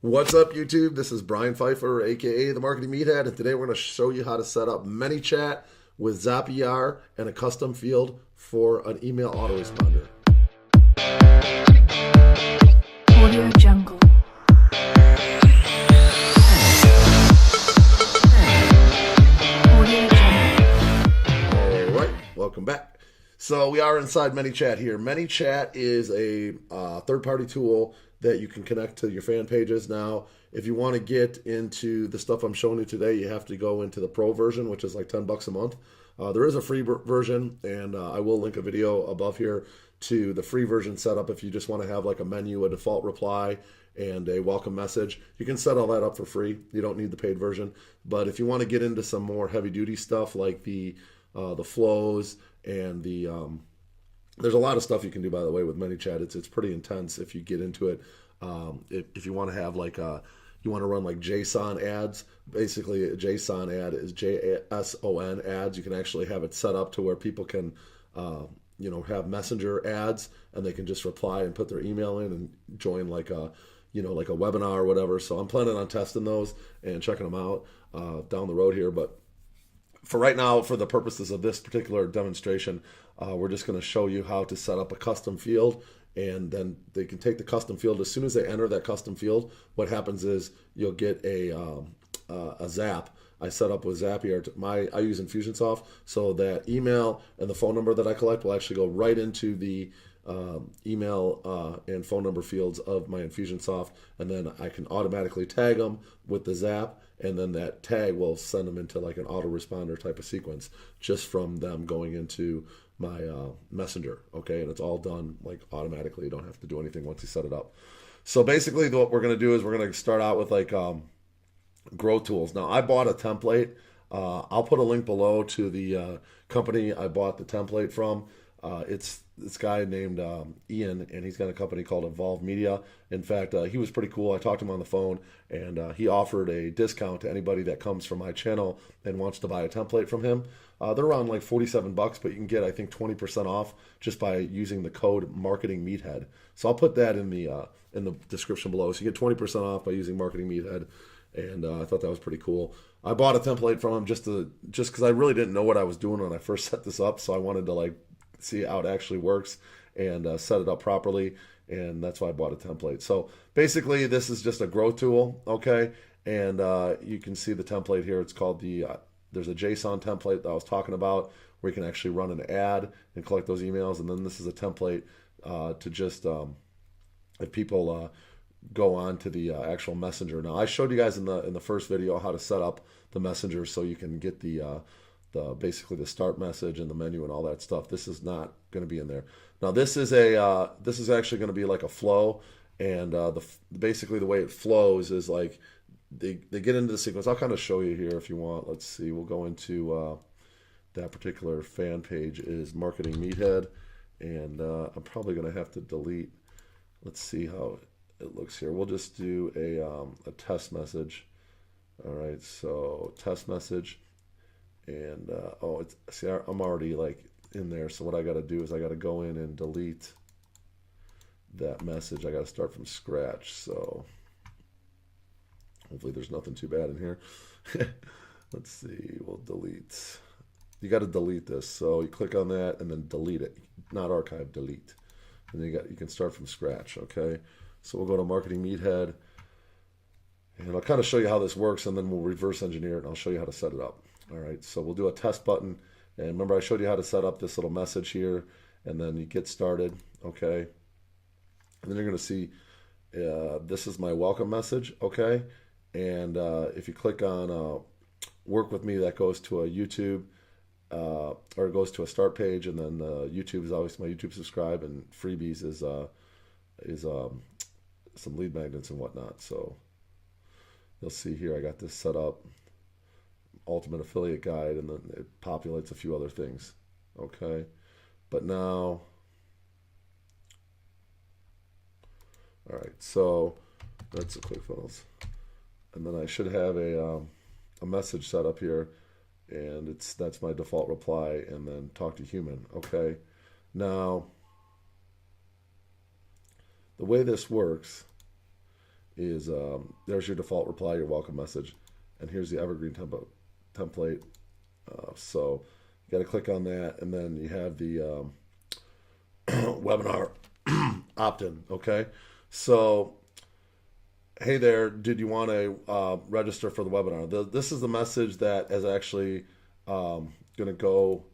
What's up, YouTube? This is Brian Pfeiffer, aka the Marketing Meathead, and today we're going to show you how to set up ManyChat with Zapier and a custom field for an email autoresponder. Audio Jungle. Audio Jungle. All right, welcome back. So we are inside ManyChat here. ManyChat is a third-party tool that you can connect to your fan pages. Now, if you want to get into the stuff I'm showing you today, you have to go into the pro version, which is like $10 a month. There is a free version, and I will link a video above here to the free version setup if you just want to have like a menu, a default reply, and a welcome message. You can set all that up for free. You don't need the paid version. But if you want to get into some more heavy-duty stuff like the flows and the there's a lot of stuff you can do, by the way, with ManyChat. It's pretty intense if you get into it. If you want to have like you want to run like JSON ads. Basically, a JSON ad is JSON ads. You can actually have it set up to where people can have messenger ads, and they can just reply and put their email in and join like a like a webinar or whatever. So I'm planning on testing those and checking them out down the road here. But for right now, for the purposes of this particular demonstration, we're just going to show you how to set up a custom field, and then they can take the custom field. As soon as they enter that custom field, what happens is you'll get a zap. I set up with Zapier. I use Infusionsoft, so that email and the phone number that I collect will actually go right into the email and phone number fields of my Infusionsoft, and then I can automatically tag them with the zap, and then that tag will send them into like an autoresponder type of sequence just from them going into my messenger. Okay, and it's all done like automatically. You don't have to do anything once you set it up. So basically what we're going to do is we're going to start out with like grow tools. Now I bought a template. I'll put a link below to the company I bought the template from. It's this guy named Ian, and he's got a company called Evolve Media. In fact, he was pretty cool. I talked to him on the phone, and he offered a discount to anybody that comes from my channel and wants to buy a template from him. They're around like $47, but you can get, I think, 20% off just by using the code Marketing Meathead. So I'll put that in the description below. So you get 20% off by using Marketing Meathead, and I thought that was pretty cool. I bought a template from him just because I really didn't know what I was doing when I first set this up, so I wanted to like see how it actually works and set it up properly, and that's why I bought a template. So basically this is just a grow tool, okay, and you can see the template here. It's called there's a JSON template that I was talking about where you can actually run an ad and collect those emails, and then this is a template to just if people go on to the actual messenger. Now I showed you guys in the first video how to set up the messenger so you can get the basically the start message and the menu and all that stuff. This is not going to be in there. Now this is actually going to be like a flow, and basically the way it flows is like they get into the sequence. I'll kind of show you here if you want. Let's see. We'll go into that particular fan page is Marketing Meathead, and I'm probably going to have to delete. Let's see how it looks here. We'll just do a test message. All right, so test message. And I'm already like in there, so what I got to do is I got to go in and delete that message. I got to start from scratch, so hopefully there's nothing too bad in here. Let's see, we'll delete. You got to delete this, so you click on that and then delete it, not archive, delete, and then you can start from scratch. Okay, so we'll go to Marketing Meathead, and I'll kind of show you how this works, and then we'll reverse engineer it, and I'll show you how to set it up. All right, so we'll do a test button, and remember I showed you how to set up this little message here, and then you get started, okay? And then you're going to see this is my welcome message, okay? And if you click on work with me, that goes to a YouTube, or it goes to a start page, and then YouTube is always my YouTube subscribe, and freebies is some lead magnets and whatnot. So you'll see here I got this set up. Ultimate affiliate guide, and then it populates a few other things, okay? But now, all right, so that's the ClickFunnels, and then I should have a message set up here, and that's my default reply, and then talk to human, okay? Now the way this works is there's your default reply, your welcome message, and here's the evergreen template. So you got to click on that, and then you have the webinar opt-in. Okay, so hey there, did you want to register for the webinar? This is the message that is actually going to go,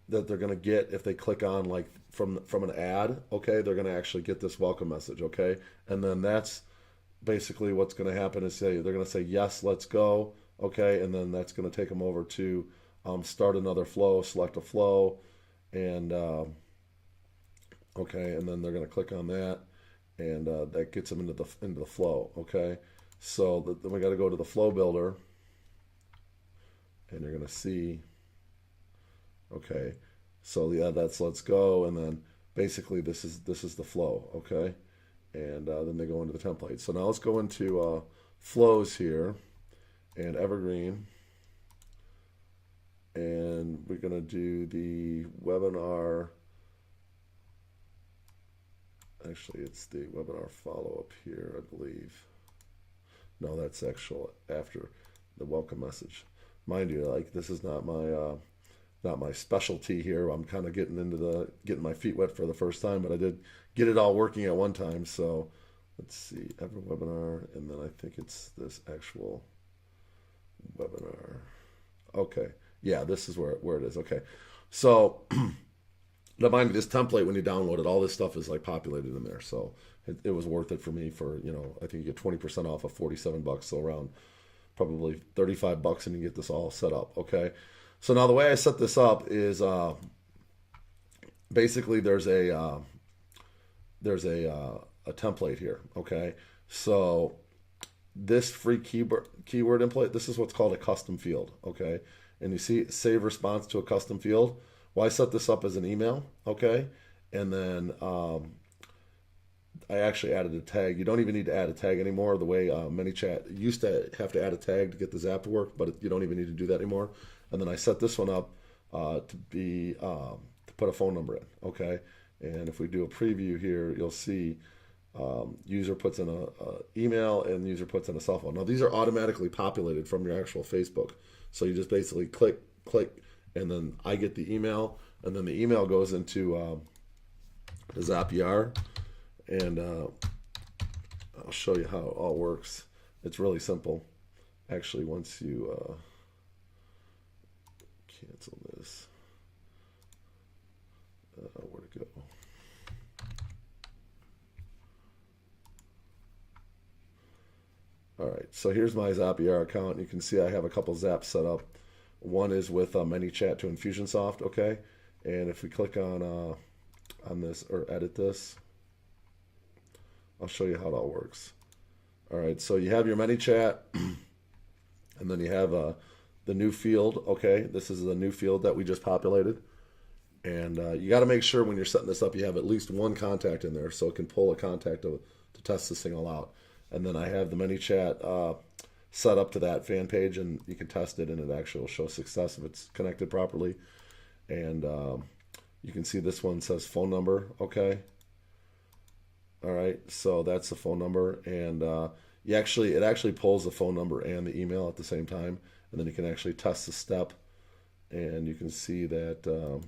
that they're going to get if they click on like from an ad. Okay, they're going to actually get this welcome message. Okay, and then that's basically what's going to happen is they're going to say yes, let's go. Okay, and then that's going to take them over to start another flow, select a flow, and okay, and then they're going to click on that, and that gets them into the flow. Okay, so then we got to go to the flow builder, and you're going to see. Okay, so yeah, that's let's go, and then basically this is the flow. Okay, and then they go into the template. So now let's go into flows here, and evergreen, and we're going to do the webinar. Actually, it's the webinar follow-up here, I believe. No, that's actual after the welcome message. Mind you, like this is not my specialty here. I'm kind of getting my feet wet for the first time, but I did get it all working at one time. So let's see, every webinar, and then I think it's this actual webinar. Okay, yeah, this is where it is. Okay, so. Now, mind you, this template, when you download it, all this stuff is like populated in there. So it was worth it for me for, I think you get 20% off of $47. So around probably $35 and you get this all set up. Okay. So now the way I set this up is basically there's a template here. Okay. So this free keyword input, this is what's called a custom field. Okay. And you see save response to a custom field. Well, I set this up as an email, okay? And then I actually added a tag. You don't even need to add a tag anymore. The way ManyChat used to have to add a tag to get the Zap to work, but you don't even need to do that anymore. And then I set this one up to put a phone number in, okay? And if we do a preview here, you'll see user puts in a email and user puts in a cell phone. Now, these are automatically populated from your actual Facebook. So you just basically click, and then I get the email, and then the email goes into the Zapier, and I'll show you how it all works. It's really simple. Actually, once you cancel this, where to go? All right, so here's my Zapier account. You can see I have a couple Zaps set up. One is with ManyChat to Infusionsoft, okay? And if we click on this or edit this, I'll show you how it all works. All right, so you have your ManyChat, and then you have the new field, okay? This is the new field that we just populated. And you got to make sure when you're setting this up, you have at least one contact in there so it can pull a contact to test this thing all out. And then I have the ManyChat set up to that fan page, and you can test it, and it actually will show success if it's connected properly. And you can see this one says phone number, okay? All right, so that's the phone number, and it actually pulls the phone number and the email at the same time, and then you can actually test the step, and you can see that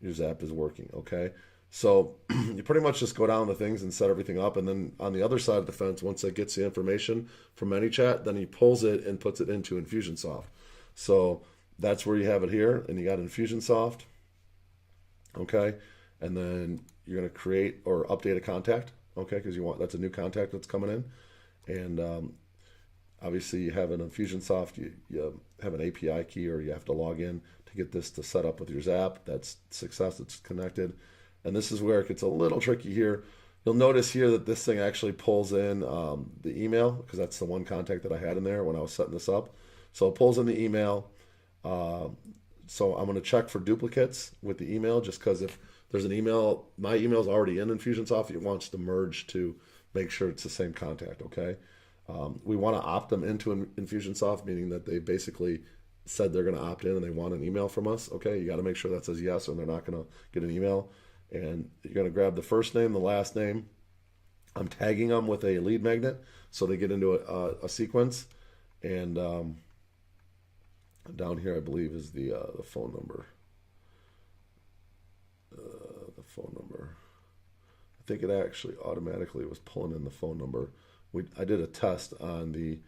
your Zap is working, okay? So you pretty much just go down the things and set everything up. And then on the other side of the fence, once it gets the information from ManyChat, then he pulls it and puts it into Infusionsoft. So that's where you have it here. And you got Infusionsoft. Okay. And then you're going to create or update a contact. Okay. Because that's a new contact that's coming in. And obviously you have an Infusionsoft, you have an API key, or you have to log in to get this to set up with your Zap. That's success. It's connected. And this is where it gets a little tricky here. You'll notice here that this thing actually pulls in the email, because that's the one contact that I had in there when I was setting this up. So it pulls in the email. So I'm going to check for duplicates with the email, just because if there's an email, my email is already in Infusionsoft, it wants to merge to make sure it's the same contact, okay? We want to opt them into Infusionsoft, meaning that they basically said they're going to opt in and they want an email from us, okay? You got to make sure that says yes, or they're not going to get an email. And you're going to grab the first name, the last name, I'm tagging them with a lead magnet so they get into a sequence. And down here, I believe, is the phone number. The phone number. I think it actually automatically was pulling in the phone number. I did a test on the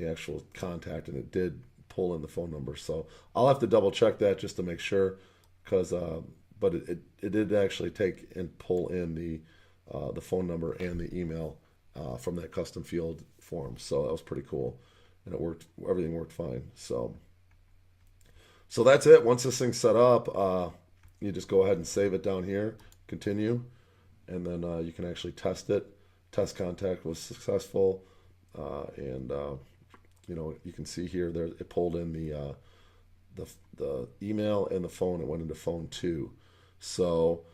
actual contact, and it did pull in the phone number. So I'll have to double check that just to make sure, because but it did actually take and pull in the phone number and the email from that custom field form. So that was pretty cool, and it worked. Everything worked fine. So that's it. Once this thing's set up, you just go ahead and save it down here, continue, and then you can actually test it. Test contact was successful, and you can see here there it pulled in the email and the phone. It went into phone 2. So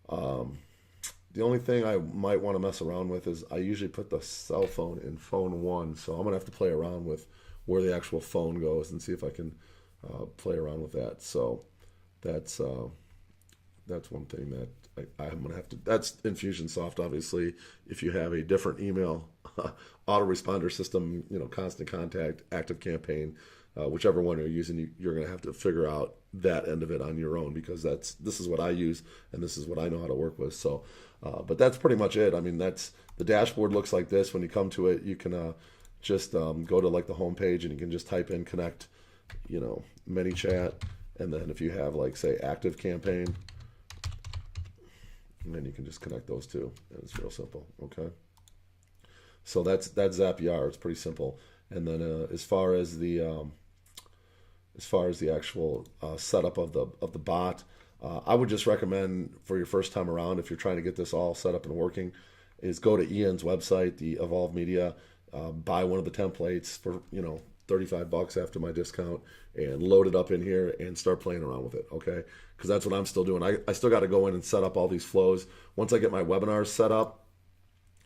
the only thing I might want to mess around with is I usually put the cell phone in phone 1. So I'm gonna have to play around with where the actual phone goes and see if I can play around with that. So that's one thing that I'm gonna have to. That's Infusionsoft, obviously. If you have a different email autoresponder system, Constant Contact, Active Campaign, whichever one you're using, you're gonna have to figure out that end of it on your own, because this is what I use and this is what I know how to work with. So, but that's pretty much it. I mean, that's the dashboard looks like this. When you come to it, you can just go to like the home page and you can just type in connect, ManyChat, and then if you have like say Active Campaign. And then you can just connect those two, and it's real simple. Okay, so that's Zapier. It's pretty simple. And then as far as the actual setup of the bot, I would just recommend for your first time around, if you're trying to get this all set up and working, is go to Ian's website, the Evolve Media, buy one of the templates for $35 after my discount, and load it up in here and start playing around with it, okay? Because that's what I'm still doing. I still got to go in and set up all these flows. Once I get my webinars set up,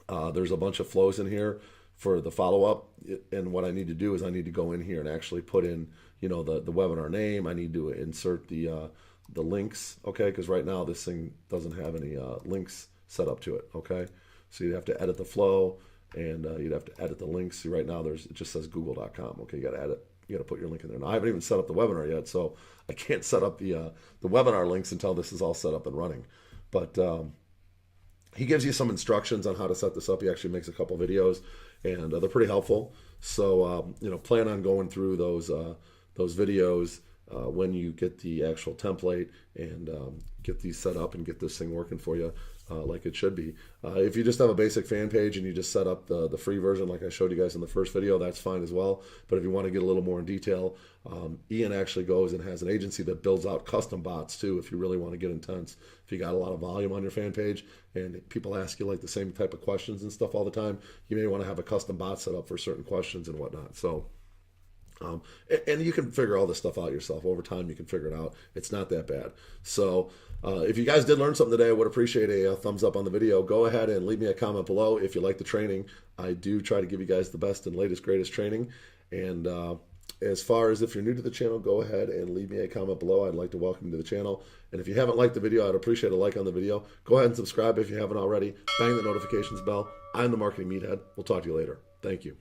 there's a bunch of flows in here for the follow-up, and what I need to do is I need to go in here and actually put in, the webinar name. I need to insert the links, okay? Because right now this thing doesn't have any links set up to it, okay? So you'd have to edit the flow, and you'd have to edit the links. See, right now it just says google.com. Okay, you got to edit. You got to put your link in there. Now I haven't even set up the webinar yet, so I can't set up the webinar links until this is all set up and running. But he gives you some instructions on how to set this up. He actually makes a couple videos, and they're pretty helpful. So plan on going through those videos when you get the actual template and get these set up and get this thing working for you like it should be. If you just have a basic fan page and you just set up the free version like I showed you guys in the first video, that's fine as well. But if you want to get a little more in detail, Ian actually goes and has an agency that builds out custom bots too, if you really want to get intense. If you got a lot of volume on your fan page and people ask you like the same type of questions and stuff all the time, you may want to have a custom bot set up for certain questions and whatnot. So and you can figure all this stuff out yourself. Over time, you can figure it out. It's not that bad. So if you guys did learn something today, I would appreciate a thumbs up on the video. Go ahead and leave me a comment below if you like the training. I do try to give you guys the best and latest, greatest training. And as far as if you're new to the channel, go ahead and leave me a comment below. I'd like to welcome you to the channel. And if you haven't liked the video, I'd appreciate a like on the video. Go ahead and subscribe if you haven't already. Bang the notifications bell. I'm the Marketing Meathead. We'll talk to you later. Thank you.